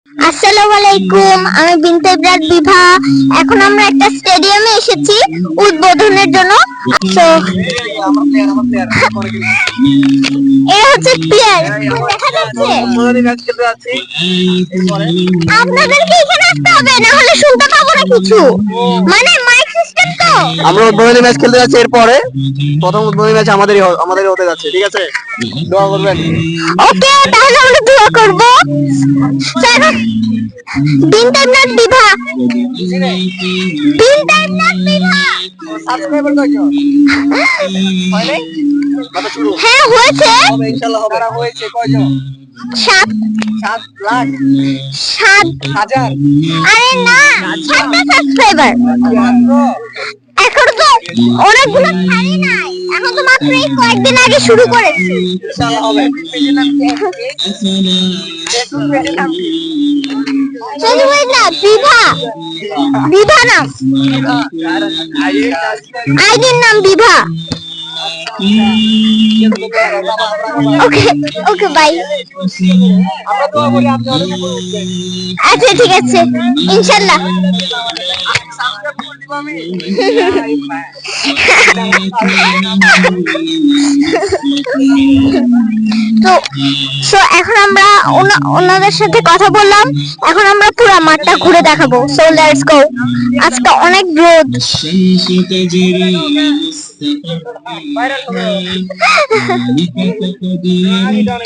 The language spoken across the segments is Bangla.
আসসালামু আলাইকুম, আমি বিনতে ইবরার বিভা। এখন আমরা একটা স্টেডিয়ামে এসেছি উদ্বোধনের জন্য। তো এরা হচ্ছে প্লেয়ার, দেখা যাচ্ছে। আপনাদেরকে এখানে আসতে হবে, না হলে শুনতে পাবো না কিছু। মানে মাইক সিস্টেম তো। আমরা উদ্বোধনী ম্যাচ খেলতে যাচ্ছি, এরপরে প্রথম উদ্বোধনী ম্যাচ আমাদেরই হতে যাচ্ছে, ঠিক আছে? দোয়া করবেন। ওকে, তাহলে আমরা দোয়া করব। বিনতে ইবরার বিভা, বিনতে ইবরার বিভা। সাবস্ক্রাইবার কয়জন? হয় নাই? হ্যাঁ হয়েছে, হবে ইনশাআল্লাহ হবে। হয়েছে কয়জন? 7 লাখ 7,000। আরে না, 7টা সাবস্ক্রাইবার। এখন তো অনেকগুলো ছাড়ি নাই, এখন তো মাত্র এই কয়েকদিন আগে শুরু করেছি। ইনশাআল্লাহ হবে। বিভা, বিভা নাম, আইডির নাম বিভা। ওকে ওকে, বাই। আচ্ছা ঠিক আছে, ইনশাল্লাহ। তো এখন আমরা ওনাদের সাথে কথা বললাম, এখন আমরা পুরো মাঠটা ঘুরে দেখাবো। So let's go. আজকে অনেক রোদ।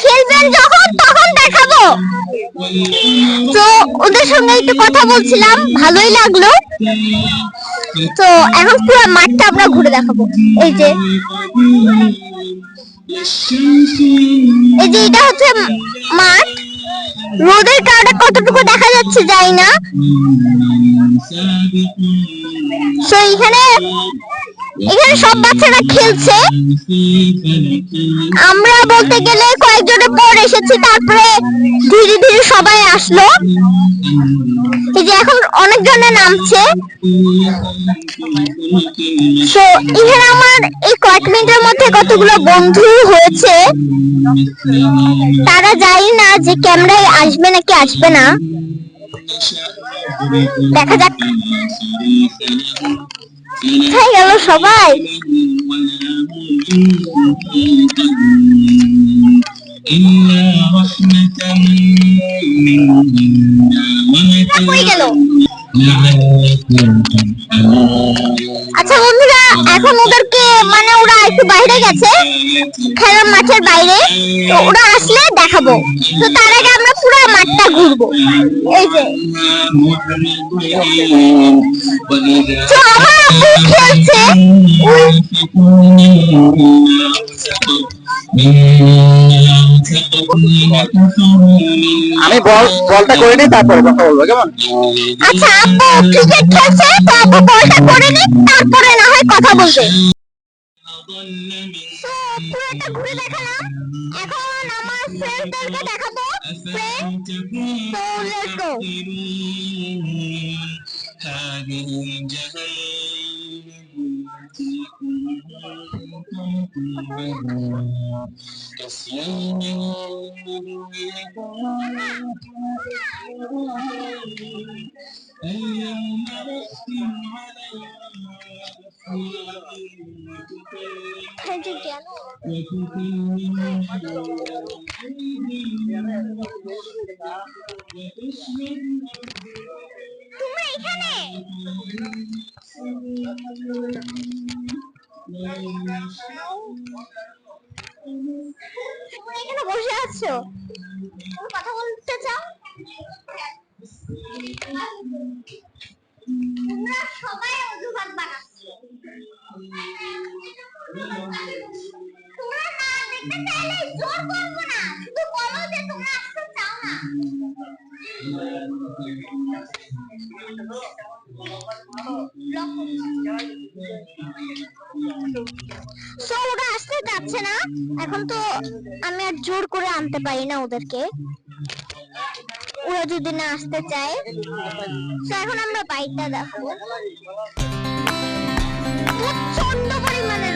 খেলবেন যখন তখন দেখাবো। তো ওদের সঙ্গে একটু কথা বলছিলাম, ভালোই লাগলো। তো এখন পুরো মাঠটা আমরা ঘুরে দেখাবো। এই যে এটা হচ্ছে মাঠ। রোদের কারণে কতটুকু দেখা যাচ্ছে জানি না। তো এখানে সব বাচ্চারা খেলছে। আমরা বলতে গেলে কয়েকজনের পর এসেছি, তারপরে ধীরে ধীরে সবাই আসলো। এই যে এখন অনেকজনে নামছে। তো এখানে আমার এই কয়েক মিনিটের মধ্যে কতগুলো বন্ধু হয়েছে। তারা জানি না যে ক্যামেরায় আসবে নাকি আসবে না, দেখা যাক। হয়ে গেল সবাই। গেল। আচ্ছা বন্ধুরা, এখন ওদেরকে মানে ওরা একটু বাইরে গেছে, খেলার মাঠের বাইরে। তো ওরা আসলে দেখাবো। তো তার আগে আমরা পুরো মাঠটা ঘুরবো। এই যে তো আমার আব্বু খেলছে। আমি বলটা করে নিই, তারপরে কথা বলবো, কেমন? আচ্ছা, আব্বু ক্রিকেট খেলছে, তো আব্বু বলটা করে নিক, তারপরে না হয় কথা বলবে। পুরোটা ঘুরে দেখালাম, এখন আমার ফ্রেন্ডদেরকে দেখাবো। ফ্রেন্ড, তো লেটস গো। তোমরা এখানে বসে আছো, কথা বলতে চাও? তোমরা সবাই অজুহাত বানাচ্ছো। তোমরা না দেখতে চাইলে জোর করবো না, শুধু বলো যে তোমরা আসতে চাও না। ওরা আসতে যাচ্ছে না। এখন তো আমি আর জোর করে আনতে পারি না ওদেরকে, ওরা যদি না আসতে চায়। এখন আমরা বাইকটা দেখবো। প্রচন্ড পরিমাণে